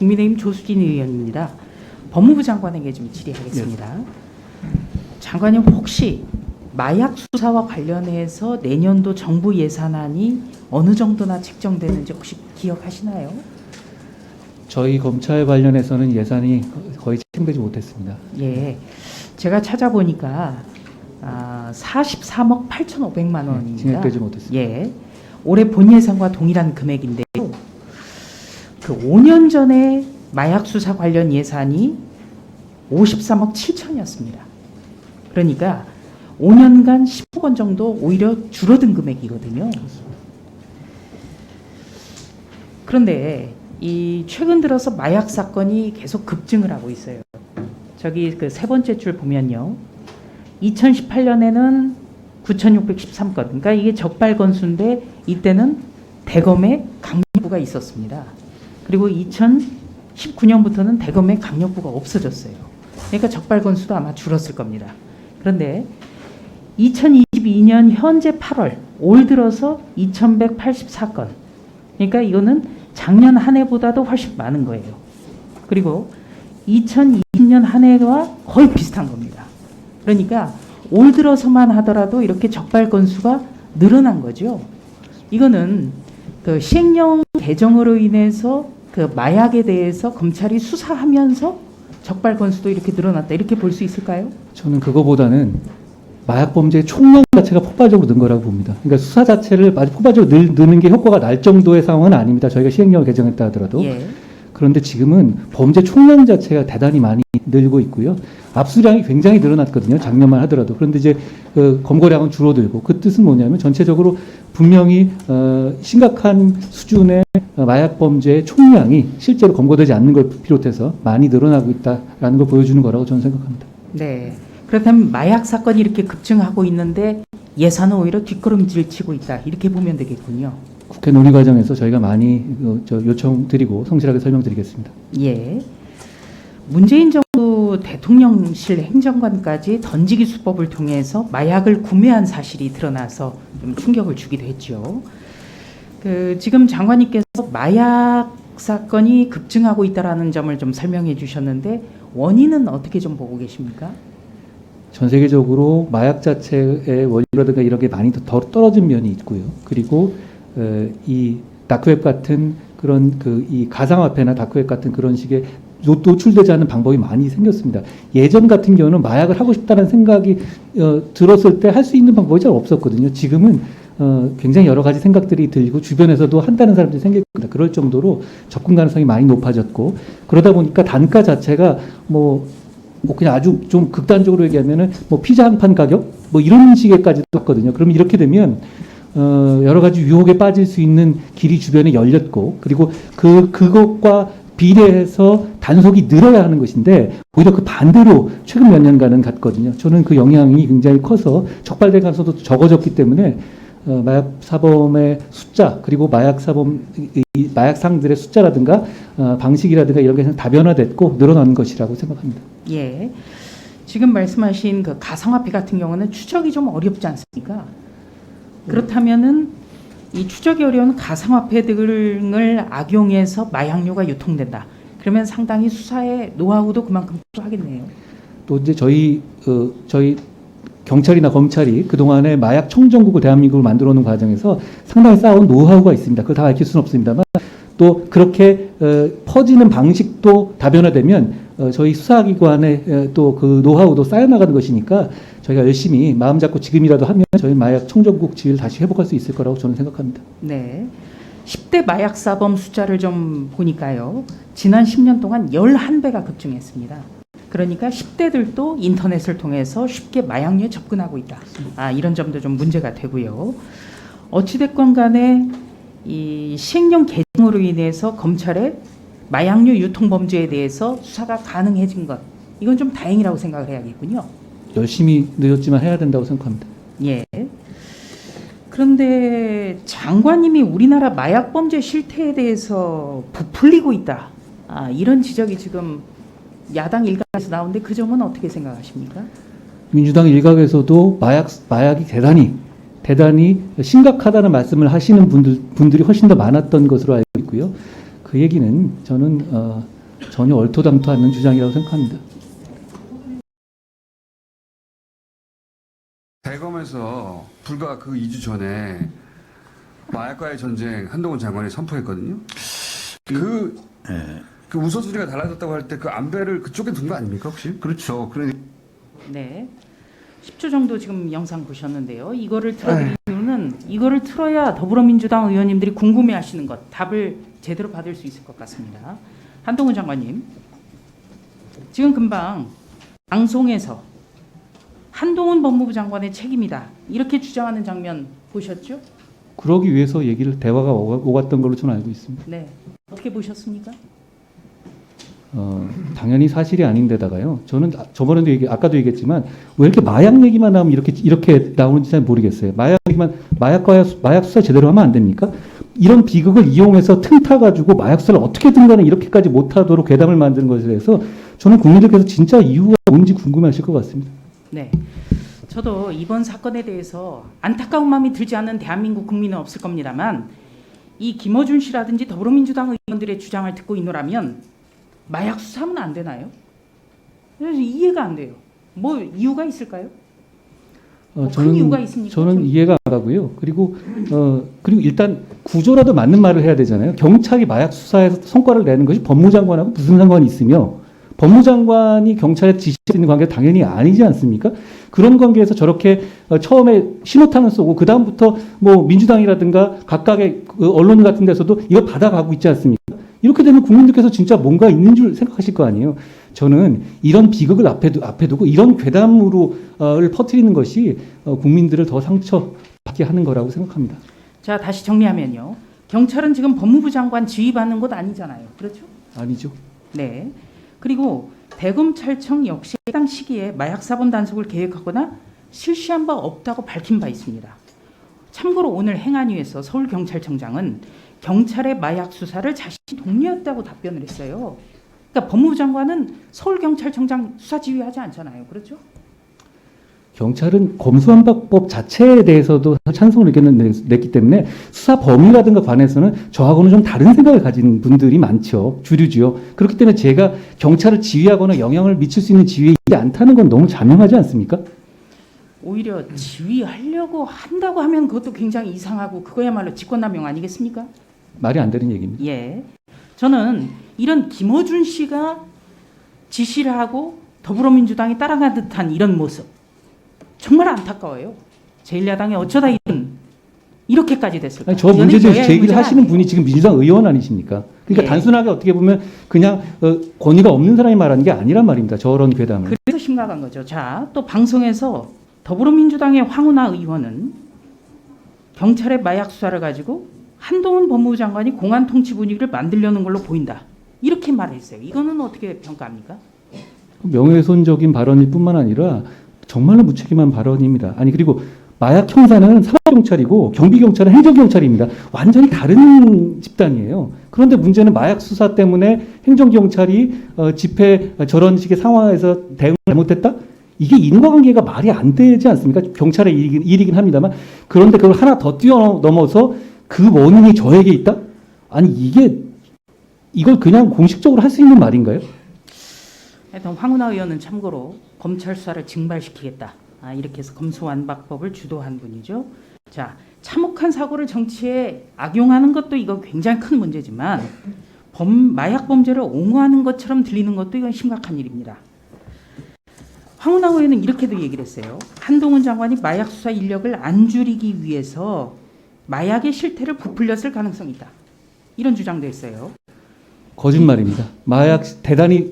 국민의힘 조수진 의원입니다. 법무부 장관에게 좀 질의하겠습니다. 장관님, 혹시 마약 수사와 관련해서 내년도 정부 예산안이 어느 정도나 책정되는지 혹시 기억하시나요? 저희 검찰 관련해서는 예산이 거의 책정되지 못했습니다. 예, 제가 찾아보니까 43억 8,500만 원입니다. 진행되지 못했습니다. 예, 올해 본 예산과 동일한 금액인데요. 그 5년 전에 마약 수사 관련 예산이 53억 7천이었습니다. 그러니까 5년간 10억 원 정도 오히려 줄어든 금액이거든요. 그런데 이 최근 들어서 마약 사건이 계속 급증을 하고 있어요. 저기 그 세 번째 줄 보면요. 2018년에는 9,613건. 그러니까 이게 적발 건수인데 이때는 대검에 강력부가 있었습니다. 그리고 2019년부터는 대검에 강력부가 없어졌어요. 그러니까 적발 건수도 아마 줄었을 겁니다. 그런데 2022년 현재 8월 올 들어서 2,184건. 그러니까 이거는 작년 한 해보다도 훨씬 많은 거예요. 그리고 2020년 한 해와 거의 비슷한 겁니다. 그러니까 올 들어서만 하더라도 이렇게 적발 건수가 늘어난 거죠. 이거는 그 시행령 개정으로 인해서 그 마약에 대해서 검찰이 수사하면서 적발 건수도 이렇게 늘어났다, 이렇게 볼 수 있을까요? 저는 그거보다는 마약 범죄의 총량 자체가 폭발적으로 는 거라고 봅니다. 그러니까 수사 자체를 아주 폭발적으로 느는 게 효과가 날 정도의 상황은 아닙니다. 저희가 시행령을 개정했다 하더라도. 예. 그런데 지금은 범죄 총량 자체가 대단히 많이 늘고 있고요. 압수량이 굉장히 늘어났거든요. 작년만 하더라도. 그런데 이제 그 검거량은 줄어들고, 그 뜻은 뭐냐면 전체적으로 분명히 심각한 수준의 마약 범죄의 총량이 실제로 검거되지 않는 걸 비롯해서 많이 늘어나고 있다라는 걸 보여주는 거라고 저는 생각합니다. 네. 그렇다면 마약 사건이 이렇게 급증하고 있는데 예산은 오히려 뒷걸음질 치고 있다, 이렇게 보면 되겠군요. 국회 논의 과정에서 저희가 많이 요청드리고 성실하게 설명드리겠습니다. 예. 문재인 정부 대통령실 행정관까지 던지기 수법을 통해서 마약을 구매한 사실이 드러나서 좀 충격을 주기도 했죠. 지금 장관님께서 마약 사건이 급증하고 있다라는 점을 좀 설명해 주셨는데 원인은 어떻게 좀 보고 계십니까? 전 세계적으로 마약 자체의 원료라든가 이런 게 많이 더 떨어진 면이 있고요. 그리고 이 다크웹 같은 그런 이 가상화폐나 다크웹 같은 그런 식의 노출되지 않는 방법이 많이 생겼습니다. 예전 같은 경우는 마약을 하고 싶다는 생각이 들었을 때 할 수 있는 방법이 잘 없었거든요. 지금은 굉장히 여러 가지 생각들이 들고 주변에서도 한다는 사람들이 생깁니다. 그럴 정도로 접근 가능성이 많이 높아졌고, 그러다 보니까 단가 자체가 그냥 아주 좀 극단적으로 얘기하면은 피자 한 판 가격 이런 식에까지도 왔거든요. 그럼 이렇게 되면 여러 가지 유혹에 빠질 수 있는 길이 주변에 열렸고, 그리고 그것과 비례해서 단속이 늘어야 하는 것인데 오히려 그 반대로 최근 몇 년간은 갔거든요. 저는 그 영향이 굉장히 커서 적발될 가능성도 적어졌기 때문에 마약 사범의 숫자, 그리고 마약 상들의 숫자라든가 방식이라든가 이런 게 다변화됐고 늘어나는 것이라고 생각합니다. 예. 지금 말씀하신 그 가상화폐 같은 경우는 추적이 좀 어렵지 않습니까? 그렇다면은 이 추적이 어려운 가상화폐 등을 악용해서 마약류가 유통된다. 그러면 상당히 수사의 노하우도 그만큼 필요하겠네요. 또 이제 저희 경찰이나 검찰이 그동안에 마약 청정국을 대한민국을 만들어 놓은 과정에서 상당히 쌓아온 노하우가 있습니다. 그걸 다 밝힐 수는 없습니다만, 또 그렇게 퍼지는 방식도 다변화되면 저희 수사기관의 또 그 노하우도 쌓여나가는 것이니까 저희가 열심히 마음 잡고 지금이라도 하면 저희 마약 청정국 지위를 다시 회복할 수 있을 거라고 저는 생각합니다. 네. 10대 마약 사범 숫자를 좀 보니까요. 지난 10년 동안 11배가 급증했습니다. 그러니까 10대들도 인터넷을 통해서 쉽게 마약류에 접근하고 있다. 이런 점도 좀 문제가 되고요. 어찌됐건 간에 이 시행령 개정으로 인해서 검찰의 마약류 유통 범죄에 대해서 수사가 가능해진 것, 이건 좀 다행이라고 생각을 해야겠군요. 열심히 늦었지만 해야 된다고 생각합니다. 예. 그런데 장관님이 우리나라 마약 범죄 실태에 대해서 부풀리고 있다, 이런 지적이 지금 야당 일각에서 나오는데 그 점은 어떻게 생각하십니까? 민주당 일각에서도 마약이 대단히 심각하다는 말씀을 하시는 분들이 훨씬 더 많았던 것으로 알고 있고요. 그 얘기는 저는 전혀 얼토당토 않는 주장이라고 생각합니다. 대검에서 불과 그 2주 전에 마약과의 전쟁 한동훈 장관이 선포했거든요. 그 우선순위가 달라졌다고 할 때 그 안배를 그쪽에 둔 거 아닙니까 혹시? 그렇죠. 그러니 네. 10초 정도 지금 영상 보셨는데요. 이거를 틀어드린 이유는 이거를 틀어야 더불어민주당 의원님들이 궁금해하시는 것 답을 제대로 받을 수 있을 것 같습니다. 한동훈 장관님, 지금 금방 방송에서 한동훈 법무부 장관의 책임이다 이렇게 주장하는 장면 보셨죠? 그러기 위해서 대화가 오갔던 걸로 저는 알고 있습니다. 네. 어떻게 보셨습니까? 당연히 사실이 아닌데다가요. 저는 저번에도 아까도 얘기했지만 왜 이렇게 마약 얘기만 나오면 이렇게 나오는지 잘 모르겠어요. 마약 수사 제대로 하면 안 됩니까? 이런 비극을 이용해서 틈타 가지고 마약 수사를 어떻게든 간에 이렇게까지 못하도록 괴담을 만드는 것에 대해서 저는 국민들께서 진짜 이유가 뭔지 궁금해하실 것 같습니다. 네. 저도 이번 사건에 대해서 안타까운 마음이 들지 않는 대한민국 국민은 없을 겁니다만 이 김어준 씨라든지 더불어민주당 의원들의 주장을 듣고 있노라면 마약 수사하면 안 되나요? 그래서 이해가 안 돼요. 뭐 이유가 있을까요? 큰 이유가 있습니까? 저는 이해가 안 가고요. 그리고 일단 구조라도 맞는 말을 해야 되잖아요. 경찰이 마약 수사에서 성과를 내는 것이 법무장관하고 무슨 상관이 있으며 법무장관이 경찰에 지시할 수 있는 관계가 당연히 아니지 않습니까? 그런 관계에서 저렇게 처음에 신호탄을 쏘고 그 다음부터 뭐 민주당이라든가 각각의 언론 같은 데서도 이거 받아가고 있지 않습니까? 이렇게 되면 국민들께서 진짜 뭔가 있는 줄 생각하실 거 아니에요. 저는 이런 비극을 앞에 두고 이런 괴담으로를 퍼뜨리는 것이 국민들을 더 상처받게 하는 거라고 생각합니다. 자, 다시 정리하면요. 경찰은 지금 법무부 장관 지휘받는 곳 아니잖아요. 그렇죠? 아니죠. 네. 그리고 대검찰청 역시 해당 시기에 마약 사범 단속을 계획하거나 실시한 바 없다고 밝힌 바 있습니다. 참고로 오늘 행안위에서 서울경찰청장은 경찰의 마약 수사를 자신이 독려했다고 답변을 했어요. 그러니까 법무부 장관은 서울경찰청장 수사 지휘하지 않잖아요. 그렇죠? 경찰은 검수완박법 자체에 대해서도 찬성을 냈기 때문에 수사 범위라든가 관해서는 저하고는 좀 다른 생각을 가진 분들이 많죠. 주류지요. 그렇기 때문에 제가 경찰을 지휘하거나 영향을 미칠 수 있는 지위에 있지 않다는 건 너무 자명하지 않습니까? 오히려 지휘하려고 한다고 하면 그것도 굉장히 이상하고 그거야말로 직권남용 아니겠습니까? 말이 안 되는 얘기입니다. 예. 저는 이런 김어준 씨가 지시를 하고 더불어민주당이 따라간 듯한 이런 모습 정말 안타까워요. 제1야당이 어쩌다 이렇게까지 됐을까? 아니, 저 문제 제기를 하시는 아니에요. 분이 지금 민주당 의원 아니십니까? 그러니까 예. 단순하게 어떻게 보면 그냥 권위가 없는 사람이 말하는 게 아니란 말입니다. 저런 괴담을. 그래서 심각한 거죠. 자, 또 방송에서 더불어민주당의 황운하 의원은 경찰의 마약 수사를 가지고 한동훈 법무부 장관이 공안 통치 분위기를 만들려는 걸로 보인다. 이렇게 말했어요. 이거는 어떻게 평가합니까? 명예훼손적인 발언일 뿐만 아니라 정말로 무책임한 발언입니다. 아니 그리고 마약 형사는 사법경찰이고 경비경찰은 행정경찰입니다. 완전히 다른 집단이에요. 그런데 문제는 마약 수사 때문에 행정경찰이 집회 저런 식의 상황에서 대응을 잘못했다? 이게 인과관계가 말이 안 되지 않습니까? 경찰의 일이긴 합니다만 그런데 그걸 하나 더 뛰어넘어서 그 원인이 저에게 있다? 아니 이걸 그냥 공식적으로 할 수 있는 말인가요? 하여튼 황운하 의원은 참고로 검찰 수사를 증발시키겠다. 이렇게 해서 검수완박법을 주도한 분이죠. 자, 참혹한 사고를 정치에 악용하는 것도 이거 굉장히 큰 문제지만 마약 범죄를 옹호하는 것처럼 들리는 것도 이건 심각한 일입니다. 황운하 의원은 이렇게도 얘기를 했어요. 한동훈 장관이 마약 수사 인력을 안 줄이기 위해서 마약의 실태를 부풀렸을 가능성이 있다. 이런 주장도 했어요. 거짓말입니다. 마약 대단히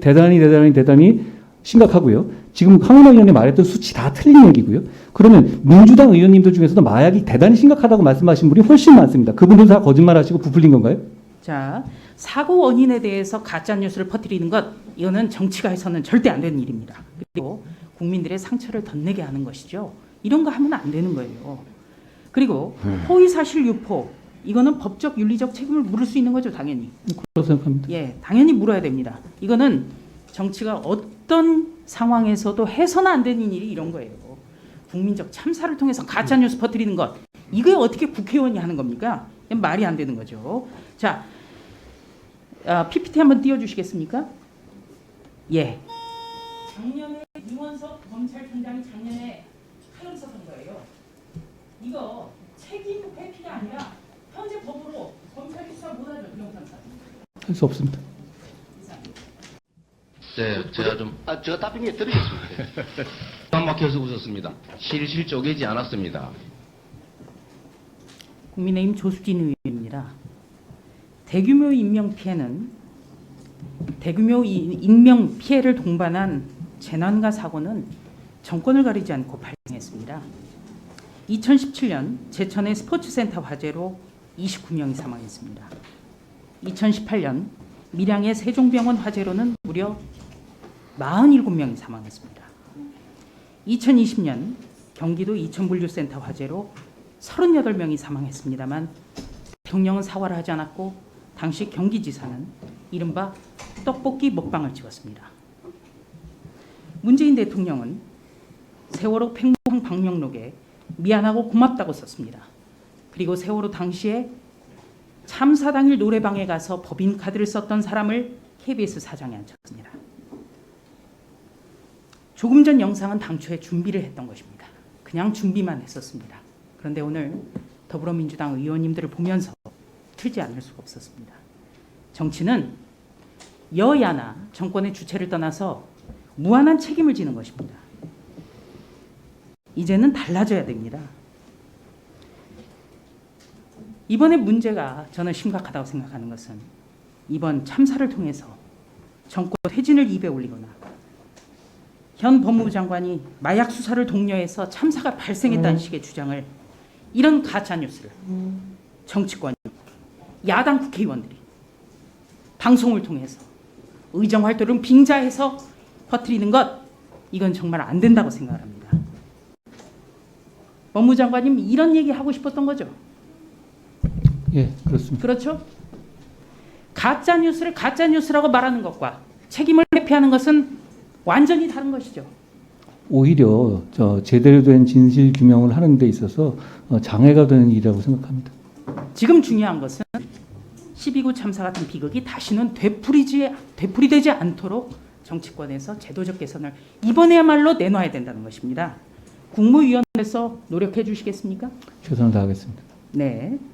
심각하고요. 지금 황운하 의원이 말했던 수치 다 틀린 얘기고요. 그러면 민주당 의원님들 중에서도 마약이 대단히 심각하다고 말씀하신 분이 훨씬 많습니다. 그분들 다 거짓말하시고 부풀린 건가요? 자, 사고 원인에 대해서 가짜 뉴스를 퍼뜨리는 것 이거는 정치가 해서는 절대 안 되는 일입니다. 그리고 국민들의 상처를 덧내게 하는 것이죠. 이런 거 하면 안 되는 거예요. 그리고 허위 사실 유포 이거는 법적 윤리적 책임을 물을 수 있는 거죠, 당연히. 그렇다고 생각합니다. 예, 당연히 물어야 됩니다. 이거는 정치가 어떤 상황에서도 해서는 안 되는 일이 이런 거예요. 국민적 참사를 통해서 가짜 뉴스 퍼뜨리는 것 이게 어떻게 국회의원이 하는 겁니까? 말이 안 되는 거죠. 자, PPT 한번 띄워주시겠습니까? 예. 작년에 이원석 검찰총장이 작년에 칼럼 썼던 거예요. 이거 책임 회피가 아니라 현재 법으로 검찰 수사 못하죠, 부정탐사. 할 수 없습니다. 네, 제가 답변해 드리겠습니다. 한 막혀서 웃었습니다. 실실 쪼개지 않았습니다. 국민의힘 조수진 의원입니다. 대규모 인명 피해를 동반한 재난과 사고는 정권을 가리지 않고 발생했습니다. 2017년 제천의 스포츠센터 화재로 29명이 사망했습니다. 2018년 밀양의 세종병원 화재로는 무려 47명이 사망했습니다. 2020년 경기도 이천물류센터 화재로 38명이 사망했습니다만 대통령은 사과를 하지 않았고 당시 경기지사는 이른바 떡볶이 먹방을 찍었습니다. 문재인 대통령은 세월호 팽창 방명록에 미안하고 고맙다고 썼습니다. 그리고 세월호 당시에 참사 당일 노래방에 가서 법인카드를 썼던 사람을 KBS 사장에 앉혔습니다. 조금 전 영상은 당초에 준비를 했던 것입니다. 그냥 준비만 했었습니다. 그런데 오늘 더불어민주당 의원님들을 보면서 틀지 않을 수가 없었습니다. 정치는 여야나 정권의 주체를 떠나서 무한한 책임을 지는 것입니다. 이제는 달라져야 됩니다. 이번에 문제가 저는 심각하다고 생각하는 것은 이번 참사를 통해서 정권 퇴진을 입에 올리거나 현 법무부 장관이 마약 수사를 독려해서 참사가 발생했다는 식의 주장을 이런 가짜 뉴스를 정치권, 야당 국회의원들이 방송을 통해서 의정 활동을 빙자해서 퍼뜨리는 것, 이건 정말 안 된다고 생각을 합니다. 법무부 장관님 이런 얘기 하고 싶었던 거죠? 예, 그렇습니다. 그렇죠? 가짜 뉴스를 가짜 뉴스라고 말하는 것과 책임을 회피하는 것은 완전히 다른 것이죠. 오히려 제대로 된 진실 규명을 하는 데 있어서 장애가 되는 일이라고 생각합니다. 지금 중요한 것은 12구 참사 같은 비극이 다시는 되풀이되지 않도록 정치권에서 제도적 개선을 이번에야말로 내놔야 된다는 것입니다. 국무위원회에서 노력해 주시겠습니까? 최선을 다하겠습니다. 네.